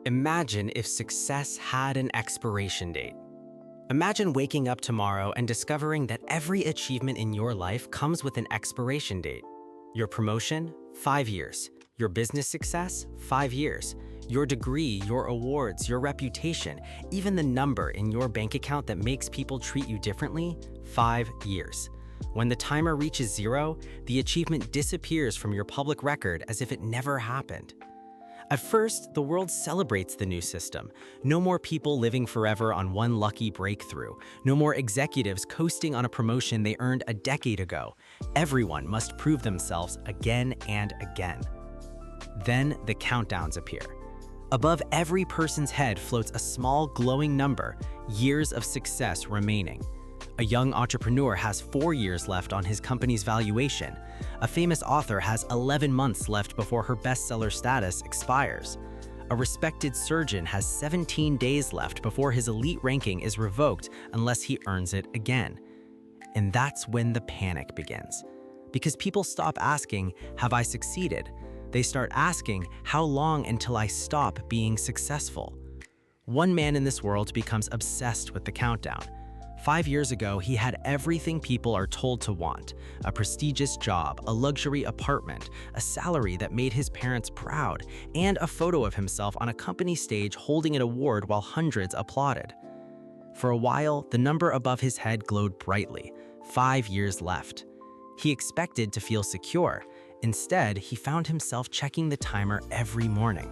Imagine if success had an expiration date. Imagine waking up tomorrow and discovering that every achievement in your life comes with an expiration date. Your promotion, 5 years. Your business success, 5 years. Your degree, your awards, your reputation, even the number in your bank account that makes people treat you differently, 5 years. When the timer reaches 0, the achievement disappears from your public record as if it never happened. At first, the world celebrates the new system. No more people living forever on one lucky breakthrough. No more executives coasting on a promotion they earned a decade ago. Everyone must prove themselves again and again. Then the countdowns appear. Above every person's head floats a small glowing number, years of success remaining. A young entrepreneur has 4 years left on his company's valuation. A famous author has 11 months left before her bestseller status expires. A respected surgeon has 17 days left before his elite ranking is revoked unless he earns it again. And that's when the panic begins. Because people stop asking, "Have I succeeded?" They start asking, "How long until I stop being successful?" One man in this world becomes obsessed with the countdown. 5 years ago, he had everything people are told to want: a prestigious job, a luxury apartment, a salary that made his parents proud, and a photo of himself on a company stage holding an award while hundreds applauded. For a while, the number above his head glowed brightly: 5 years left. He expected to feel secure. Instead, he found himself checking the timer every morning.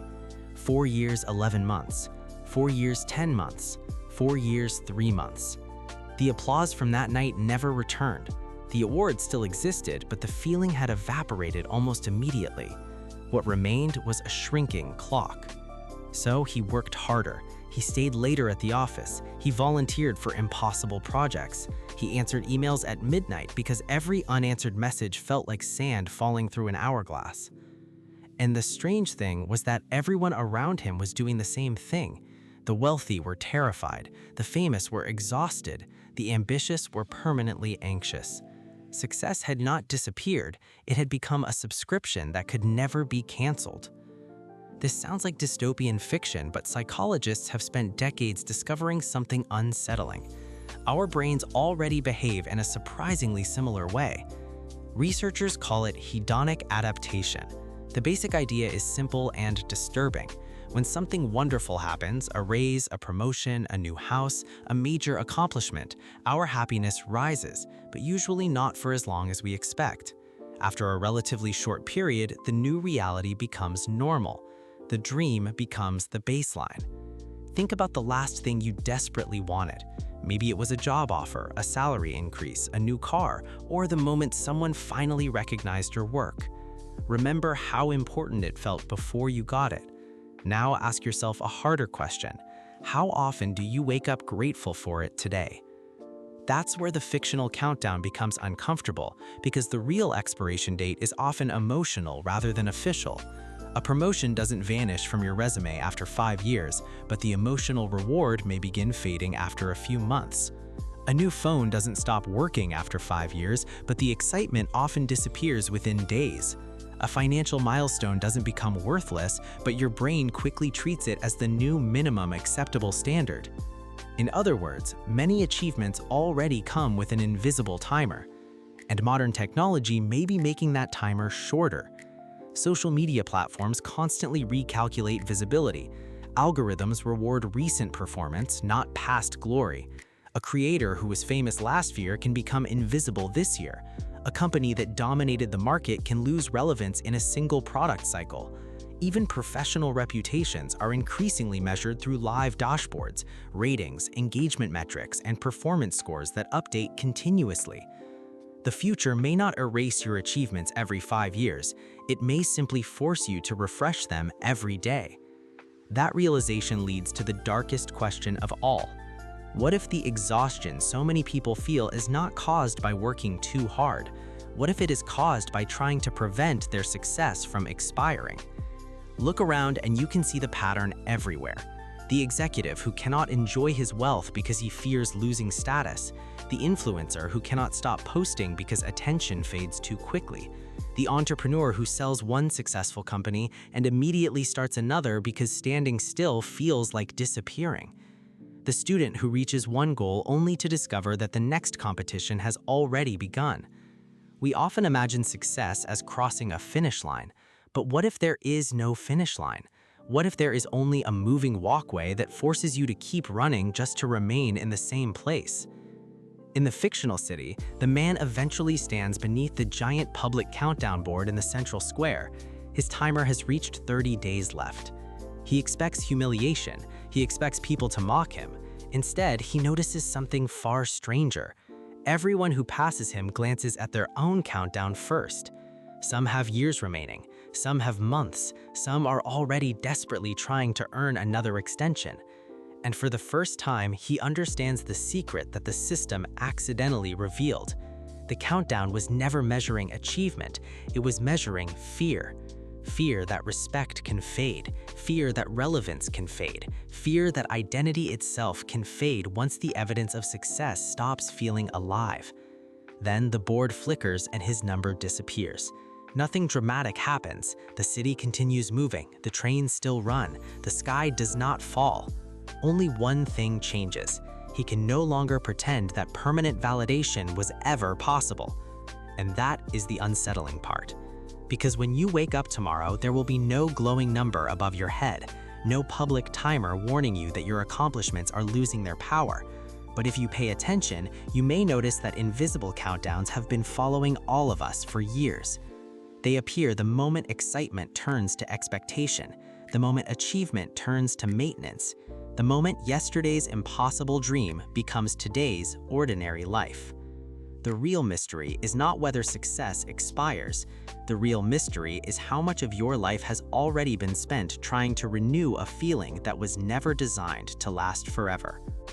4 years, 11 months. 4 years, 10 months. 4 years, 3 months. The applause from that night never returned. The award still existed, but the feeling had evaporated almost immediately. What remained was a shrinking clock. So he worked harder. He stayed later at the office. He volunteered for impossible projects. He answered emails at midnight because every unanswered message felt like sand falling through an hourglass. And the strange thing was that everyone around him was doing the same thing. The wealthy were terrified, the famous were exhausted, the ambitious were permanently anxious. Success had not disappeared, it had become a subscription that could never be canceled. This sounds like dystopian fiction, but psychologists have spent decades discovering something unsettling. Our brains already behave in a surprisingly similar way. Researchers call it hedonic adaptation. The basic idea is simple and disturbing. When something wonderful happens, a raise, a promotion, a new house, a major accomplishment, our happiness rises, but usually not for as long as we expect. After a relatively short period, the new reality becomes normal. The dream becomes the baseline. Think about the last thing you desperately wanted. Maybe it was a job offer, a salary increase, a new car, or the moment someone finally recognized your work. Remember how important it felt before you got it. Now ask yourself a harder question. How often do you wake up grateful for it today? That's where the fictional countdown becomes uncomfortable, because the real expiration date is often emotional rather than official. A promotion doesn't vanish from your resume after 5 years, but the emotional reward may begin fading after a few months. A new phone doesn't stop working after 5 years, but the excitement often disappears within days. A financial milestone doesn't become worthless, but your brain quickly treats it as the new minimum acceptable standard. In other words, many achievements already come with an invisible timer, and modern technology may be making that timer shorter. Social media platforms constantly recalculate visibility. Algorithms reward recent performance, not past glory. A creator who was famous last year can become invisible this year. A company that dominated the market can lose relevance in a single product cycle. Even professional reputations are increasingly measured through live dashboards, ratings, engagement metrics, and performance scores that update continuously. The future may not erase your achievements every 5 years. It may simply force you to refresh them every day. That realization leads to the darkest question of all. What if the exhaustion so many people feel is not caused by working too hard? What if it is caused by trying to prevent their success from expiring? Look around and you can see the pattern everywhere. The executive who cannot enjoy his wealth because he fears losing status. The influencer who cannot stop posting because attention fades too quickly. The entrepreneur who sells one successful company and immediately starts another because standing still feels like disappearing. The student who reaches one goal only to discover that the next competition has already begun. We often imagine success as crossing a finish line, but what if there is no finish line? What if there is only a moving walkway that forces you to keep running just to remain in the same place? In the fictional city, the man eventually stands beneath the giant public countdown board in the central square. His timer has reached 30 days left. He expects humiliation. He expects people to mock him. Instead, he notices something far stranger. Everyone who passes him glances at their own countdown first. Some have years remaining. Some have months. Some are already desperately trying to earn another extension. And for the first time, he understands the secret that the system accidentally revealed. The countdown was never measuring achievement, it was measuring fear. Fear that respect can fade, fear that relevance can fade, fear that identity itself can fade once the evidence of success stops feeling alive. Then the board flickers and his number disappears. Nothing dramatic happens. The city continues moving, the trains still run, the sky does not fall. Only one thing changes. He can no longer pretend that permanent validation was ever possible. And that is the unsettling part. Because when you wake up tomorrow, there will be no glowing number above your head, no public timer warning you that your accomplishments are losing their power. But if you pay attention, you may notice that invisible countdowns have been following all of us for years. They appear the moment excitement turns to expectation, the moment achievement turns to maintenance, the moment yesterday's impossible dream becomes today's ordinary life. The real mystery is not whether success expires. The real mystery is how much of your life has already been spent trying to renew a feeling that was never designed to last forever.